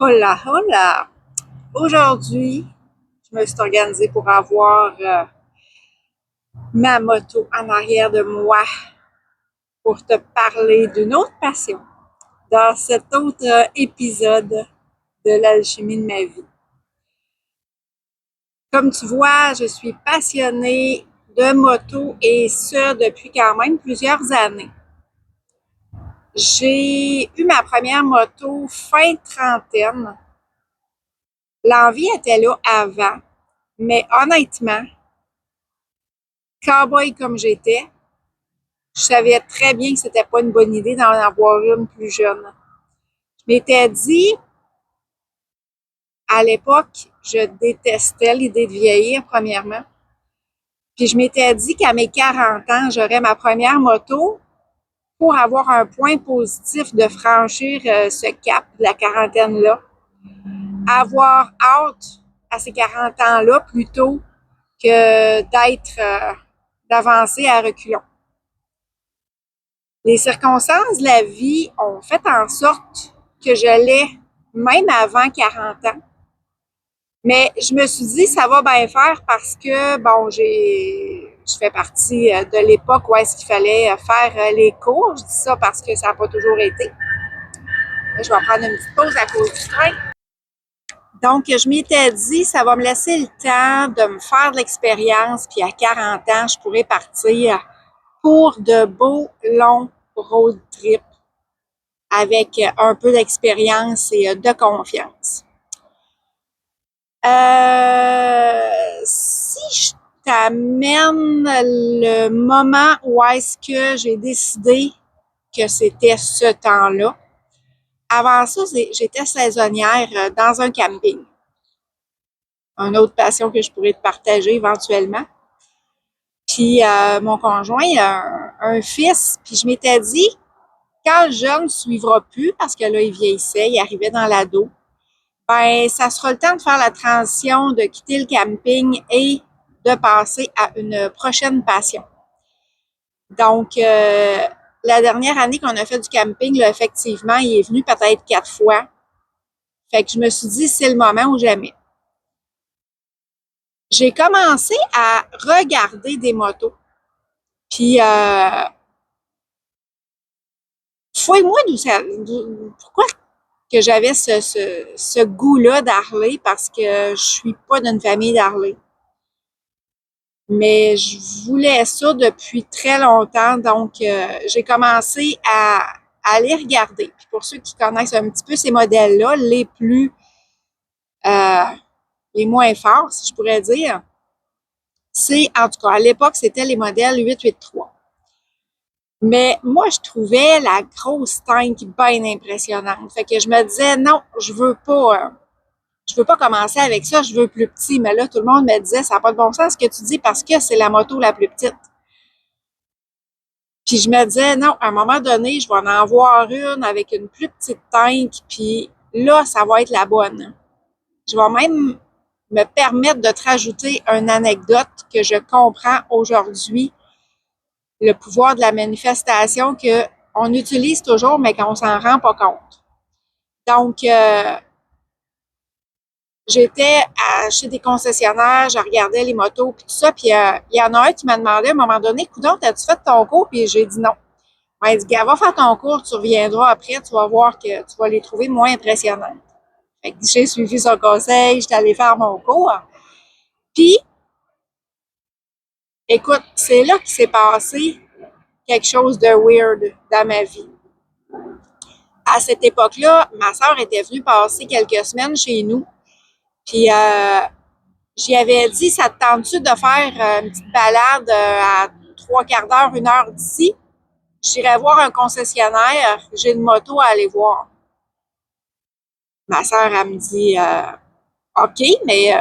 Hola, hola! Aujourd'hui, je me suis organisée pour avoir ma moto en arrière de moi pour te parler d'une autre passion dans cet autre épisode de l'alchimie de ma vie. Comme tu vois, je suis passionnée de moto et ce depuis quand même plusieurs années. J'ai eu ma première moto fin trentaine. L'envie était là avant, mais honnêtement, cowboy comme j'étais, je savais très bien que c'était pas une bonne idée d'en avoir une plus jeune. Je m'étais dit, à l'époque, je détestais l'idée de vieillir, premièrement. Puis je m'étais dit qu'à mes 40 ans, j'aurais ma première moto pour avoir un point positif de franchir ce cap de la quarantaine-là. Avoir hâte à ces 40 ans-là plutôt que d'avancer à reculons. Les circonstances de la vie ont fait en sorte que je l'ai même avant 40 ans. Mais je me suis dit, ça va bien faire parce que, bon, je fais partie de l'époque où est-ce qu'il fallait faire les cours. Je dis ça parce que ça n'a pas toujours été. Je vais prendre une petite pause à cause du train. Donc, je m'étais dit, ça va me laisser le temps de me faire de l'expérience, puis à 40 ans, je pourrais partir pour de beaux, longs road trips avec un peu d'expérience et de confiance. Si je t'amène le moment où est-ce que j'ai décidé que c'était ce temps-là, avant ça, j'étais saisonnière dans un camping. Une autre passion que je pourrais te partager éventuellement. Puis mon conjoint a un fils, puis je m'étais dit, quand le jeune ne suivra plus, parce que là, il vieillissait, il arrivait dans l'ado, ben, ça sera le temps de faire la transition, de quitter le camping et de passer à une prochaine passion. Donc, la dernière année qu'on a fait du camping, là, effectivement, il est venu peut-être 4 fois. Fait que je me suis dit, c'est le moment ou jamais. J'ai commencé à regarder des motos. Puis, fouille-moi pourquoi que j'avais ce goût-là d'Harley, parce que je suis pas d'une famille d'Harley. Mais je voulais ça depuis très longtemps, donc j'ai commencé à les regarder. Puis pour ceux qui connaissent un petit peu ces modèles-là, euh, les moins forts, si je pourrais dire, c'est, en tout cas, à l'époque, c'était les modèles 883. Mais moi, je trouvais la grosse tank bien impressionnante. Fait que je me disais, non, je veux pas commencer avec ça, je veux plus petit. Mais là, tout le monde me disait, ça n'a pas de bon sens ce que tu dis parce que c'est la moto la plus petite. Puis je me disais, non, à un moment donné, je vais en avoir une avec une plus petite tank, puis là, ça va être la bonne. Je vais même me permettre de te rajouter une anecdote que je comprends aujourd'hui, le pouvoir de la manifestation que on utilise toujours, mais qu'on s'en rend pas compte. Donc, j'étais chez des concessionnaires, je regardais les motos, puis tout ça, puis il y en a un qui m'a demandé à un moment donné, coudonc, as-tu fait ton cours? Puis j'ai dit non. Elle dit, va faire ton cours, tu reviendras après, tu vas voir que tu vas les trouver moins impressionnantes. Fait que j'ai suivi son conseil, j'étais allée faire mon cours. Puis, écoute, c'est là qu'il s'est passé quelque chose de weird dans ma vie. À cette époque-là, ma sœur était venue passer quelques semaines chez nous. Puis, j'y avais dit, ça te tente-tu de faire une petite balade à 3/4 d'heure, 1 heure d'ici? J'irai voir un concessionnaire, j'ai une moto à aller voir. Ma sœur, elle me dit, OK, mais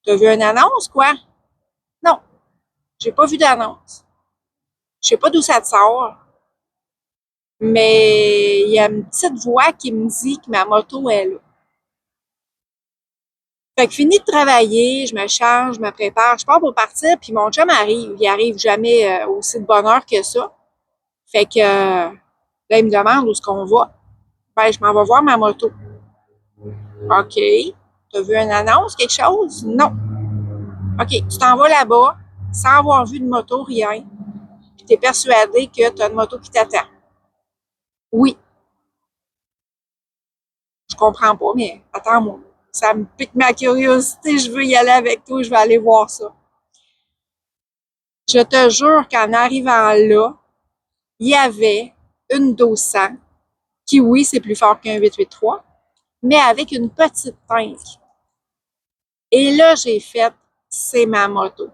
t'as vu une annonce, quoi? Non, j'ai pas vu d'annonce. Je sais pas d'où ça te sort, mais il y a une petite voix qui me dit que ma moto est là. Fait que fini de travailler, je me change, je me prépare, je pars pour partir, puis mon chum arrive. Il arrive jamais aussi de bonne heure que ça. Fait que là, il me demande où est-ce qu'on va. Ben, je m'en vais voir ma moto. OK. T'as vu une annonce, quelque chose? Non. OK. Tu t'en vas là-bas sans avoir vu de moto, rien. Puis t'es persuadé que t'as une moto qui t'attend. Oui. Je comprends pas, mais attends-moi. Ça me pique ma curiosité. Je veux y aller avec toi. Je vais aller voir ça. Je te jure qu'en arrivant là, il y avait une 1200 qui, oui, c'est plus fort qu'un 883, mais avec une petite teinte. Et là, j'ai fait, c'est ma moto.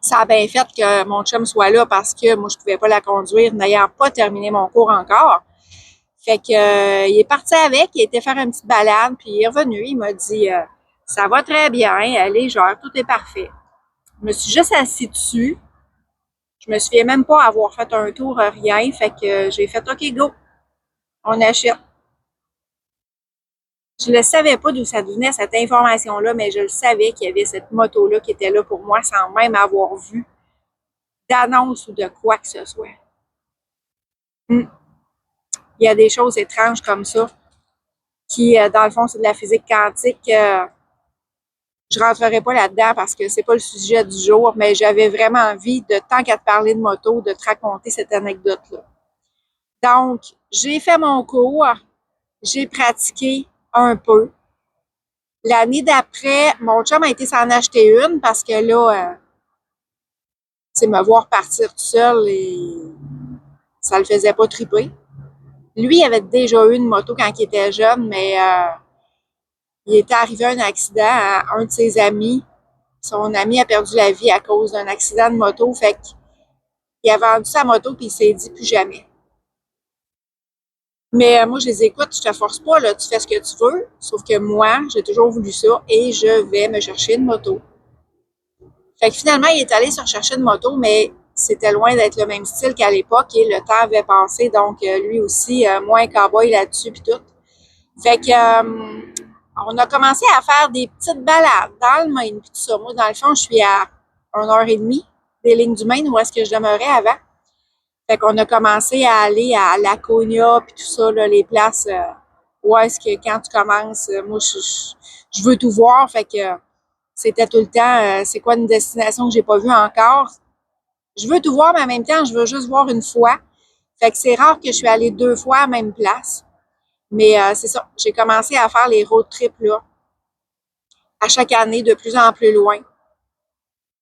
Ça a bien fait que mon chum soit là parce que moi, je pouvais pas la conduire, n'ayant pas terminé mon cours encore. Fait que, il est parti avec, il était faire une petite balade, puis il est revenu, il m'a dit, ça va très bien, elle est genre, tout est parfait. Je me suis juste assis dessus. Je me souviens même pas avoir fait un tour, rien. Fait que j'ai fait, OK, go, on achète. Je ne savais pas d'où ça venait, cette information-là, mais je le savais qu'il y avait cette moto-là qui était là pour moi sans même avoir vu d'annonce ou de quoi que ce soit. Il y a des choses étranges comme ça qui, dans le fond, c'est de la physique quantique. Je rentrerai pas là-dedans parce que c'est pas le sujet du jour, mais j'avais vraiment envie, de tant qu'à te parler de moto, de te raconter cette anecdote-là. Donc, j'ai fait mon cours, j'ai pratiqué un peu. L'année d'après, mon chum a été s'en acheter une parce que là, me voir partir tout seul et ça le faisait pas triper. Lui, il avait déjà eu une moto quand il était jeune, mais il était arrivé à un accident à un de ses amis. Son ami a perdu la vie à cause d'un accident de moto, fait qu'il a vendu sa moto puis il s'est dit plus jamais. Mais moi, je les écoute, je te force pas, là, tu fais ce que tu veux, sauf que moi, j'ai toujours voulu ça et je vais me chercher une moto. Fait que finalement, il est allé se rechercher une moto, mais c'était loin d'être le même style qu'à l'époque et le temps avait passé, donc lui aussi, moins cowboy là-dessus puis tout. Fait que on a commencé à faire des petites balades dans le Maine puis tout ça. Moi, dans le fond, je suis à 1 heure et demie des lignes du Maine où est-ce que je demeurais avant. Fait qu'on a commencé à aller à Laconia puis tout ça, là, les places où est-ce que quand tu commences, moi, je veux tout voir. Fait que c'était tout le temps, c'est quoi une destination que j'ai pas vue encore. Je veux tout voir, mais en même temps, je veux juste voir une fois. Fait que c'est rare que je suis allée 2 fois à la même place. Mais c'est ça, j'ai commencé à faire les road trips là, à chaque année, de plus en plus loin.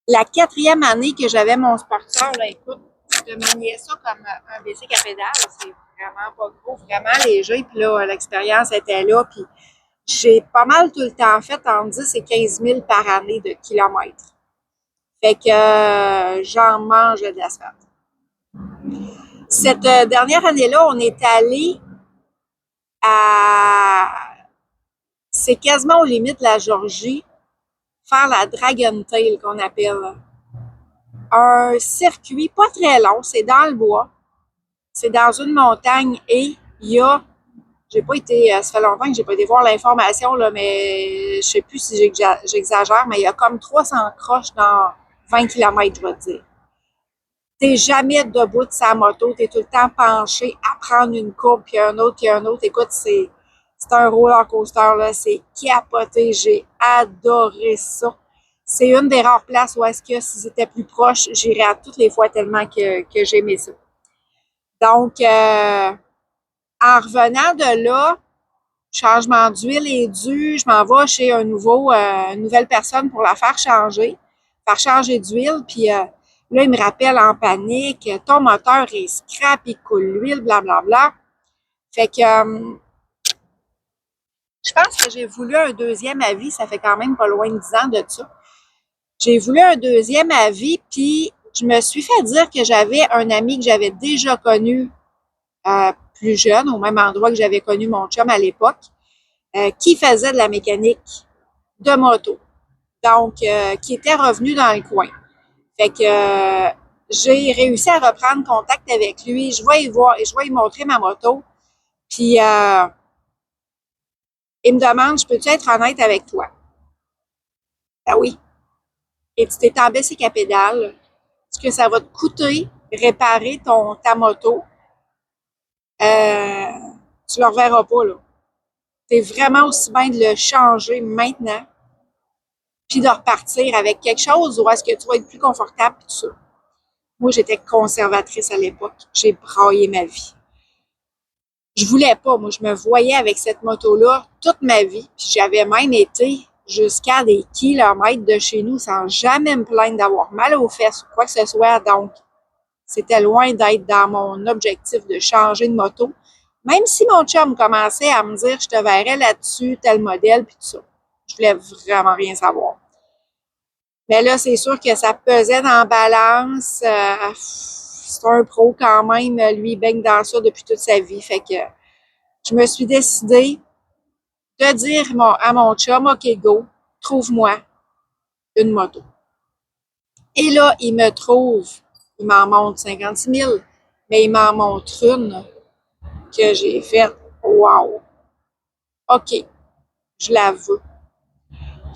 La quatrième année que j'avais mon Sporter, là, écoute, je maniais ça comme un bicycle à pédale. C'est vraiment pas gros, vraiment léger. Puis là, l'expérience était là. Puis j'ai pas mal tout le temps fait entre 10 et 15 000 par année de kilomètres. Fait que j'en mange de l'asphalte. Cette dernière année-là, on est allé à... C'est quasiment aux limites de la Georgie, faire la Dragon Tail qu'on appelle. Un circuit pas très long, c'est dans le bois, c'est dans une montagne et il y a, j'ai pas été, ça fait longtemps que j'ai pas été voir l'information, là, mais je sais plus si j'exagère, mais il y a comme 300 croches dans 20 kilomètres, je vais te dire. T'es jamais debout de sa moto, t'es tout le temps penché à prendre une courbe, puis un autre, puis un autre. Écoute, c'est un roller coaster, là, c'est capoté, j'ai adoré ça. C'est une des rares places où est-ce que si c'était plus proche, j'irais à toutes les fois tellement que j'aimais ça. Donc, en revenant de là, changement d'huile est dû, je m'en vais chez une nouvelle personne pour la faire changer d'huile, puis là, il me rappelle en panique, ton moteur est scrap, il coule l'huile, blablabla. Fait que je pense que j'ai voulu un deuxième avis, ça fait quand même pas loin de 10 ans de ça. J'ai voulu un deuxième avis, puis je me suis fait dire que j'avais un ami que j'avais déjà connu plus jeune, au même endroit que j'avais connu mon chum à l'époque, qui faisait de la mécanique de moto. Donc, qui était revenu dans le coin. Fait que j'ai réussi à reprendre contact avec lui. Je vais y voir, je vais lui montrer ma moto. Puis, il me demande, je peux-tu être honnête avec toi? Ben oui. Et tu t'es en bicycle à pédale. Ce que ça va te coûter réparer ta moto, tu ne le reverras pas, là. t'es vraiment aussi bien de le changer maintenant, puis de repartir avec quelque chose où est-ce que tu vas être plus confortable, puis tout ça. Moi, j'étais conservatrice à l'époque. J'ai braillé ma vie. Je voulais pas. Moi, je me voyais avec cette moto-là toute ma vie. Puis j'avais même été jusqu'à des kilomètres de chez nous sans jamais me plaindre d'avoir mal aux fesses ou quoi que ce soit. Donc, c'était loin d'être dans mon objectif de changer de moto. Même si mon chum commençait à me dire, je te verrais là-dessus, tel modèle, puis tout ça. Je voulais vraiment rien savoir. Mais là, c'est sûr que ça pesait dans la balance. C'est un pro quand même. Lui, il baigne dans ça depuis toute sa vie. Fait que je me suis décidée de dire à mon chum, OK, go, trouve-moi une moto. Et là, il m'en montre 56 000, mais il m'en montre une que j'ai faite. Wow! OK, je la veux.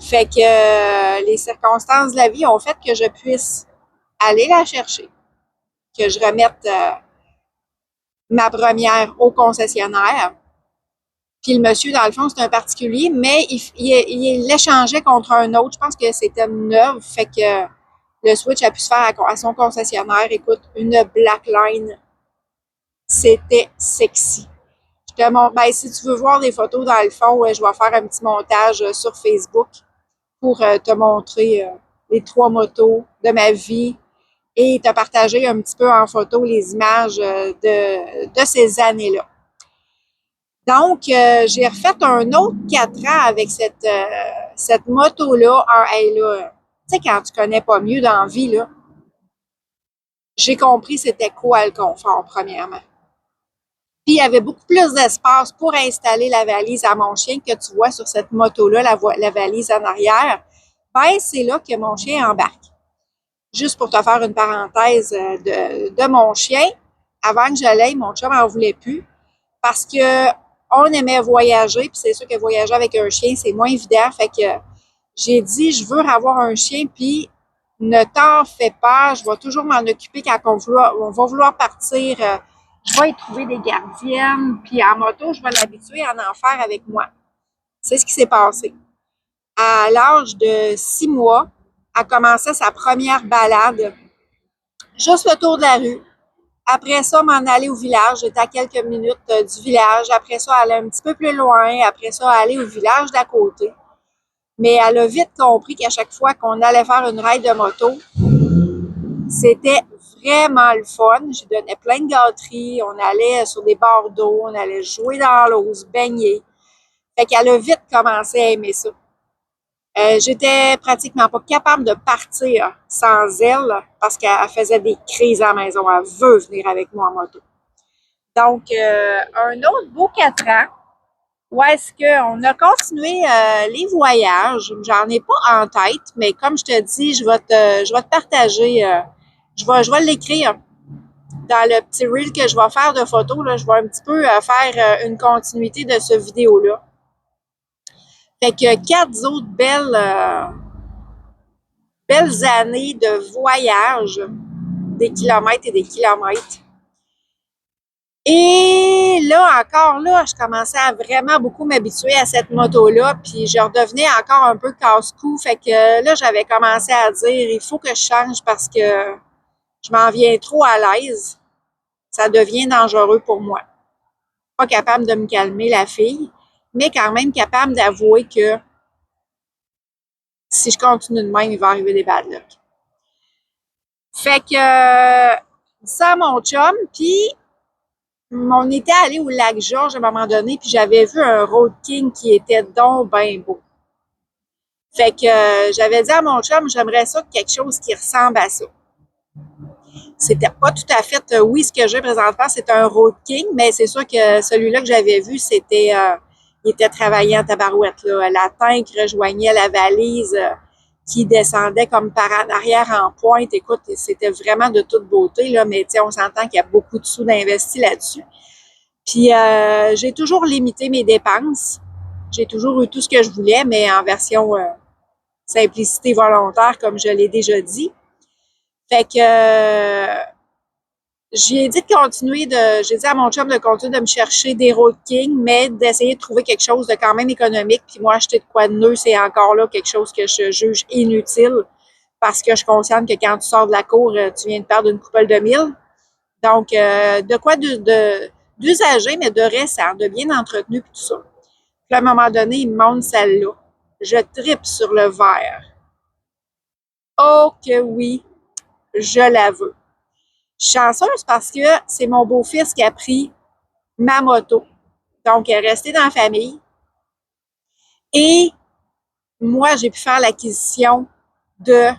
Fait que les circonstances de la vie ont fait que je puisse aller la chercher, que je remette ma première au concessionnaire. Puis le monsieur, dans le fond, c'est un particulier, mais il l'échangeait contre un autre. Je pense que c'était neuve. Fait que le switch a pu se faire à son concessionnaire. Écoute, une Blackline, c'était sexy. Je te montre, ben, si tu veux voir des photos, dans le fond, je vais faire un petit montage sur Facebook pour te montrer les 3 motos de ma vie et te partager un petit peu en photo les images de ces années-là. Donc, j'ai refait un autre 4 ans avec cette moto-là. Hey, là, tu sais, quand tu connais pas mieux dans la vie, là, j'ai compris c'était quoi le confort, premièrement. Puis, il y avait beaucoup plus d'espace pour installer la valise à mon chien que tu vois sur cette moto-là, la valise en arrière. Ben, c'est là que mon chien embarque. Juste pour te faire une parenthèse de mon chien, avant que je l'aille, mon chum n'en voulait plus parce que on aimait voyager, puis c'est sûr que voyager avec un chien, c'est moins évident. Fait que j'ai dit, je veux avoir un chien, puis ne t'en fais pas, je vais toujours m'en occuper quand on va vouloir partir. Je vais y trouver des gardiennes, puis en moto, je vais l'habituer à en faire avec moi. C'est ce qui s'est passé. À l'âge de 6 mois, a commencé sa première balade, juste le tour de la rue. Après ça, m'en aller au village. J'étais à quelques minutes du village. Après ça, aller un petit peu plus loin. Après ça, aller au village d'à côté. Mais elle a vite compris qu'à chaque fois qu'on allait faire une ride de moto, c'était vraiment le fun. Je donnais plein de gâteries. On allait sur des bords d'eau. On allait jouer dans l'eau, se baigner. Fait qu'elle a vite commencé à aimer ça. J'étais pratiquement pas capable de partir sans elle parce qu'elle faisait des crises à la maison. Elle veut venir avec moi en moto. Donc, un autre beau 4 ans où est-ce qu'on a continué les voyages. J'en ai pas en tête, mais comme je te dis, je vais te partager, je vais l'écrire dans le petit reel que je vais faire de photos. Là, je vais un petit peu faire une continuité de ce vidéo-là. Fait que 4 autres belles années de voyage, des kilomètres et des kilomètres. Et là, encore là, je commençais à vraiment beaucoup m'habituer à cette moto-là, puis je redevenais encore un peu casse-cou. Fait que là, j'avais commencé à dire, il faut que je change parce que je m'en viens trop à l'aise. Ça devient dangereux pour moi. Pas capable de me calmer, la fille, mais quand même capable d'avouer que si je continue de même, il va arriver des bad luck. Fait que ça à mon chum, puis on était allé au lac Georges à un moment donné, puis j'avais vu un Road King qui était donc bien beau. Fait que j'avais dit à mon chum, j'aimerais ça quelque chose qui ressemble à ça. C'était pas tout à fait, oui, ce que j'ai présentement, c'est un Road King, mais c'est sûr que celui-là que j'avais vu, c'était, il était travaillé en tabarouette, là. La tank rejoignait la valise qui descendait comme par en arrière en pointe. Écoute, c'était vraiment de toute beauté, là, mais tu sais, on s'entend qu'il y a beaucoup de sous d'investis là-dessus. Puis, j'ai toujours limité mes dépenses. J'ai toujours eu tout ce que je voulais, mais en version simplicité volontaire, comme je l'ai déjà dit. Fait que J'ai dit de continuer j'ai dit à mon chum de continuer de me chercher des Road King, mais d'essayer de trouver quelque chose de quand même économique. Puis moi, acheter de quoi de neuf, c'est encore là quelque chose que je juge inutile parce que je suis consciente que quand tu sors de la cour, tu viens de perdre une couple de mille. Donc, de quoi d'usagé, mais de récent, de bien entretenu, puis tout ça. Puis à un moment donné, il me montre celle-là. Je tripe sur le verre. Oh que oui, je la veux. Je suis chanceuse parce que c'est mon beau-fils qui a pris ma moto. Donc, elle est restée dans la famille. Et moi, j'ai pu faire l'acquisition de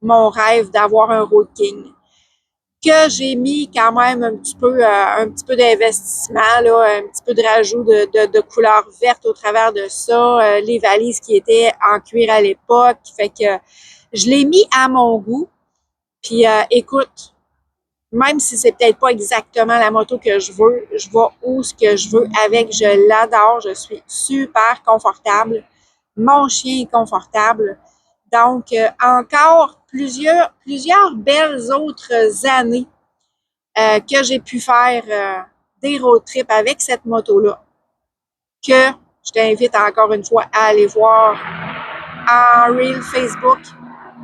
mon rêve d'avoir un Road King. Que j'ai mis quand même un petit peu d'investissement, là, un petit peu de rajout de couleur verte au travers de ça, les valises qui étaient en cuir à l'époque. Fait que je l'ai mis à mon goût. Puis écoute, même si c'est peut-être pas exactement la moto que je veux, je vais où ce que je veux avec. Je l'adore. Je suis super confortable. Mon chien est confortable. Donc, encore plusieurs belles autres années que j'ai pu faire des road trips avec cette moto-là. Que je t'invite encore une fois à aller voir en Reel Facebook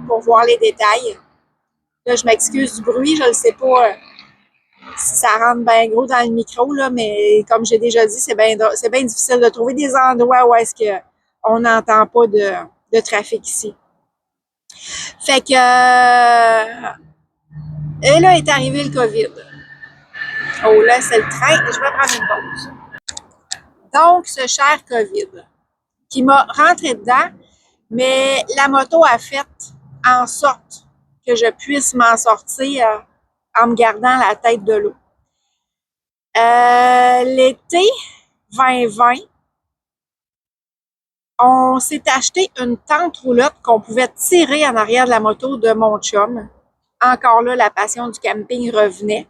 pour voir les détails. Là, je m'excuse du bruit, je ne sais pas si ça rentre bien gros dans le micro, là, mais comme j'ai déjà dit, c'est bien difficile de trouver des endroits où est-ce qu'on n'entend pas de trafic ici. Fait que et là est arrivé le COVID. Oh là, c'est le train, je vais prendre une pause. Donc, ce cher COVID qui m'a rentré dedans, mais la moto a fait en sorte que je puisse m'en sortir en me gardant la tête de l'eau. L'été 2020, on s'est acheté une tente roulotte qu'on pouvait tirer en arrière de la moto de mon chum. Encore là, la passion du camping revenait.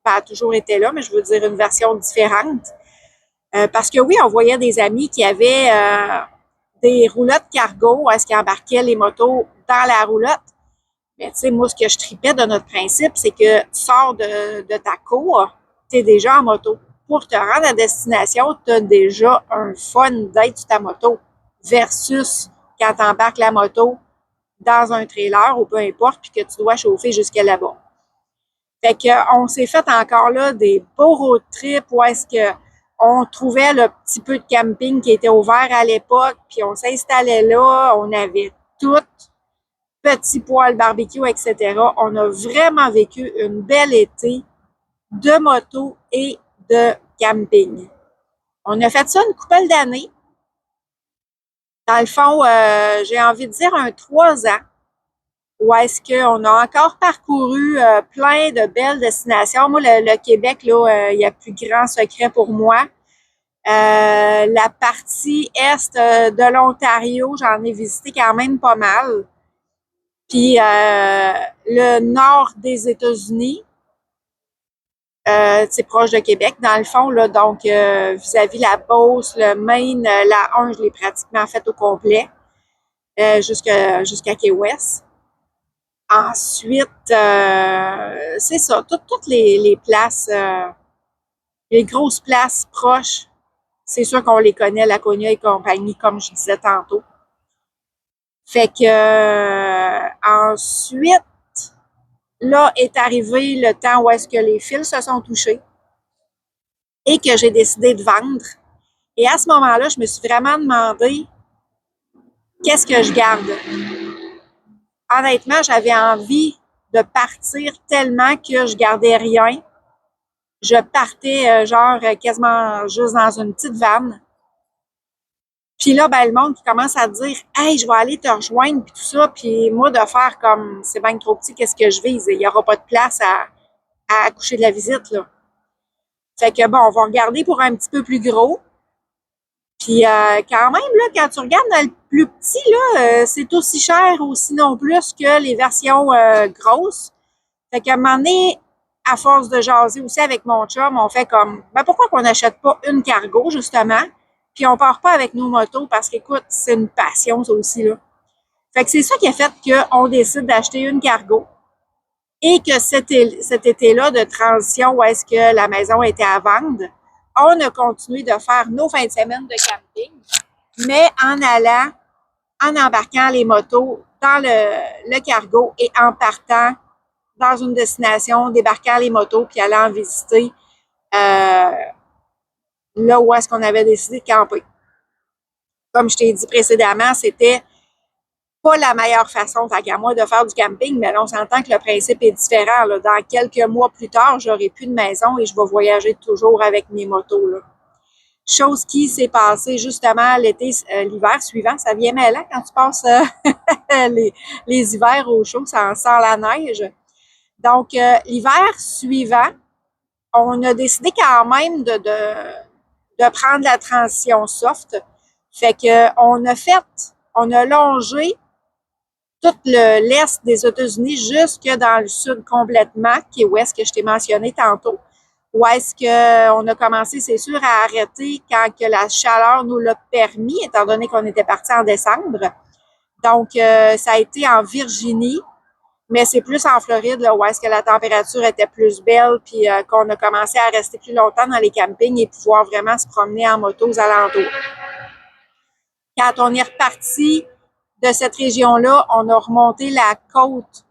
Ça a toujours été là, mais je veux dire une version différente. Parce que oui, on voyait des amis qui avaient des roulottes cargo, est-ce qu'ils embarquaient les motos dans la roulotte. Mais tu sais, moi, ce que je tripais de notre principe, c'est que tu sors de ta cour, tu es déjà en moto. Pour te rendre à destination, tu as déjà un fun d'être sur ta moto versus quand tu embarques la moto dans un trailer ou peu importe, puis que tu dois chauffer jusqu'à là-bas. Fait qu'on s'est fait encore là des beaux road trips où est-ce que on trouvait le petit peu de camping qui était ouvert à l'époque, puis on s'installait là, on avait tout, petits poêles barbecue, etc. On a vraiment vécu une belle été de moto et de camping. On a fait ça une couple d'années. Dans le fond, j'ai envie de dire un 3 ans, où est-ce qu'on a encore parcouru plein de belles destinations. Moi, le Québec, là, il y a plus grand secret pour moi. La partie est de l'Ontario, j'en ai visité quand même pas mal. Puis le nord des États-Unis, c'est proche de Québec, dans le fond, là, donc vis-à-vis la Beauce, le Maine, la 1, je l'ai pratiquement faite au complet, jusqu'à Key West. Ensuite, c'est ça, toutes les places, les grosses places proches, c'est sûr qu'on les connaît, Laconia et compagnie, comme je disais tantôt. Fait que ensuite, là est arrivé le temps où est-ce que les fils se sont touchés et que j'ai décidé de vendre. Et à ce moment-là, je me suis vraiment demandé qu'est-ce que je garde. Honnêtement, j'avais envie de partir tellement que je gardais rien. Je partais quasiment juste dans une petite vanne. Puis là, ben, le monde qui commence à dire hey, je vais aller te rejoindre, puis tout ça. Puis moi, de faire comme c'est bien trop petit, qu'est-ce que je vise? Il n'y aura pas de place à accoucher de la visite, là. Fait que bon, on va regarder pour un petit peu plus gros. Puis quand même, là, quand tu regardes dans le plus petit, là, c'est aussi cher ou sinon plus que les versions grosses. Fait qu'à un moment donné, à force de jaser aussi avec mon chum, on fait comme ben pourquoi qu'on n'achète pas une cargo, justement, puis on part pas avec nos motos parce qu'écoute, c'est une passion, ça aussi, là. Fait que c'est ça qui a fait qu'on décide d'acheter une cargo. Et que cet été-là de transition où est-ce que la maison était à vendre, on a continué de faire nos fins de semaine de camping, mais en allant, en embarquant les motos dans le cargo et en partant dans une destination, débarquant les motos puis allant visiter euh, là où est-ce qu'on avait décidé de camper. Comme je t'ai dit précédemment, c'était pas la meilleure façon, tant qu'à moi, de faire du camping, mais là, on s'entend que le principe est différent. Là. Dans quelques mois plus tard, j'aurai plus de maison et je vais voyager toujours avec mes motos. Là. Chose qui s'est passée justement l'été, l'hiver suivant. Ça vient mêlant quand tu passes les hivers au chaud, ça sent la neige. Donc, l'hiver suivant, on a décidé quand même de prendre la transition soft. Fait que on a longé tout l'est des États-Unis jusque dans le sud complètement, qui est où est-ce que je t'ai mentionné tantôt. Où est-ce qu'on a commencé, c'est sûr, à arrêter quand que la chaleur nous l'a permis, étant donné qu'on était parti en décembre. Donc, ça a été en Virginie, mais c'est plus en Floride, là, où est-ce que la température était plus belle, puis qu'on a commencé à rester plus longtemps dans les campings et pouvoir vraiment se promener en moto aux alentours. Quand on est reparti de cette région-là, on a remonté la côte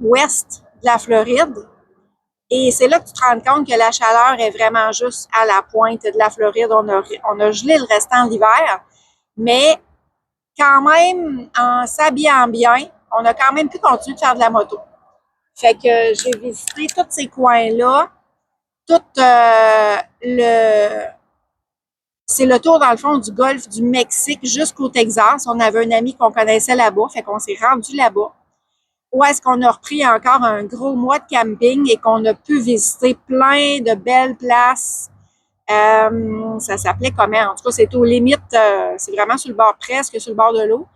ouest de la Floride. Et c'est là que tu te rends compte que la chaleur est vraiment juste à la pointe de la Floride. On a gelé le restant de l'hiver, mais quand même, en s'habillant bien, on a quand même pu continuer de faire de la moto. Fait que j'ai visité tous ces coins-là, tout c'est le tour, dans le fond, du golfe du Mexique jusqu'au Texas. On avait un ami qu'on connaissait là-bas, fait qu'on s'est rendu là-bas. Où est-ce qu'on a repris encore un gros mois de camping et qu'on a pu visiter plein de belles places. Ça s'appelait comment? En tout cas, c'est aux limites, c'est vraiment sur le bord, presque sur le bord de l'eau.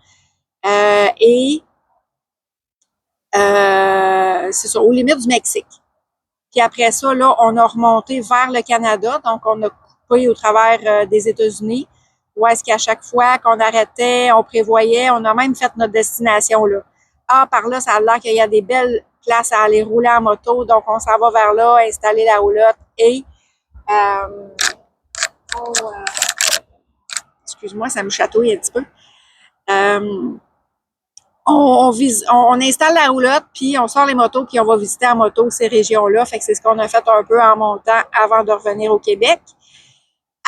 Et c'est ça, aux limites du Mexique. Puis après ça, là, on a remonté vers le Canada, donc on a coupé au travers des États-Unis. Où est-ce qu'à chaque fois qu'on arrêtait, on prévoyait, on a même fait notre destination là. Ah, par là, ça a l'air qu'il y a des belles places à aller rouler en moto, donc on s'en va vers là, installer la roulotte et oh, excuse-moi, ça me chatouille un petit peu. Euh, on installe la roulotte, puis on sort les motos, puis on va visiter en moto ces régions-là. Fait que c'est ce qu'on a fait un peu en montant avant de revenir au Québec.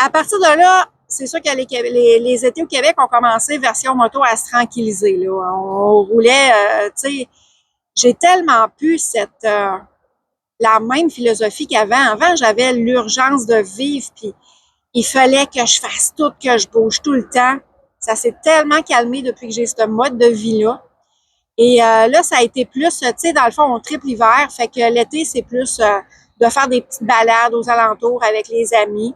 À partir de là, c'est sûr que les étés au Québec ont commencé version moto à se tranquilliser. Là. On roulait, tu sais, j'ai tellement pu la même philosophie qu'avant. Avant, j'avais l'urgence de vivre, puis il fallait que je fasse tout, que je bouge tout le temps. Ça s'est tellement calmé depuis que j'ai ce mode de vie-là. Et là, ça a été plus, tu sais, dans le fond, on triple l'hiver, fait que l'été, c'est plus de faire des petites balades aux alentours avec les amis.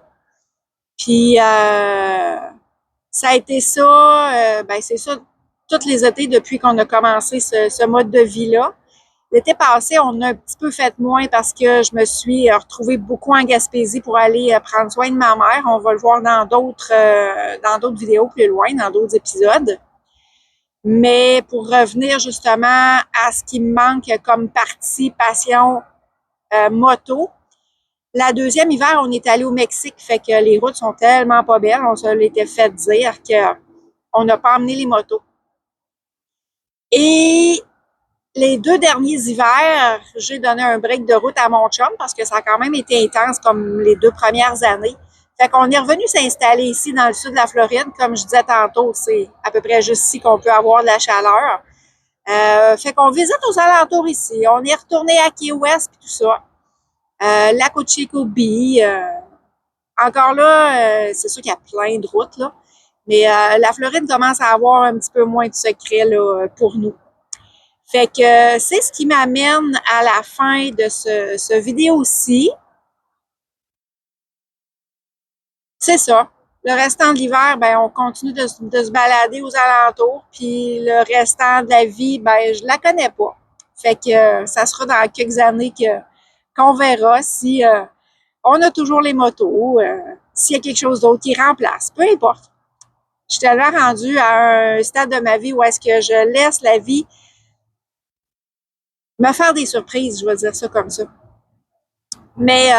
Puis ça a été ça, ben c'est ça, tous les étés depuis qu'on a commencé ce mode de vie-là. L'été passé, on a un petit peu fait moins parce que je me suis retrouvée beaucoup en Gaspésie pour aller prendre soin de ma mère. On va le voir dans d'autres vidéos plus loin, dans d'autres épisodes. Mais pour revenir justement à ce qui me manque comme partie passion moto, la deuxième hiver, on est allé au Mexique, fait que les routes sont tellement pas belles, on se l'était fait dire qu'on n'a pas emmené les motos. Et les 2 derniers hivers, j'ai donné un break de route à mon chum parce que ça a quand même été intense comme les 2 premières années. Fait qu'on est revenu s'installer ici dans le sud de la Floride. Comme je disais tantôt, c'est à peu près juste ici qu'on peut avoir de la chaleur. Fait qu'on visite aux alentours ici. On est retourné à Key West et tout ça. Lac Ochicobi. Encore là, c'est sûr qu'il y a plein de routes, là. Mais la Floride commence à avoir un petit peu moins de secrets là, pour nous. Fait que c'est ce qui m'amène à la fin de ce vidéo-ci. C'est ça. Le restant de l'hiver, ben, on continue de se balader aux alentours. Puis le restant de la vie, ben, je la connais pas. Fait que ça sera dans quelques années qu'on verra si on a toujours les motos, s'il y a quelque chose d'autre qui remplace. Peu importe. Je suis tellement rendue à un stade de ma vie où est-ce que je laisse la vie me faire des surprises, je vais dire ça comme ça. Mais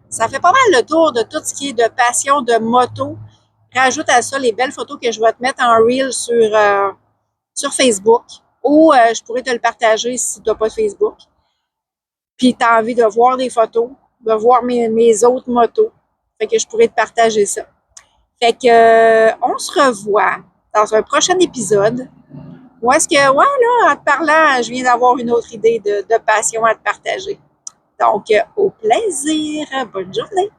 ça fait pas mal le tour de tout ce qui est de passion de moto. Rajoute à ça les belles photos que je vais te mettre en reel sur Facebook ou je pourrais te le partager si tu n'as pas de Facebook. Puis tu as envie de voir des photos, de voir mes autres motos. Fait que je pourrais te partager ça. Fait que on se revoit dans un prochain épisode. Ou est-ce que, ouais, là, en te parlant, je viens d'avoir une autre idée de passion à te partager. Donc, au plaisir. Bonne journée.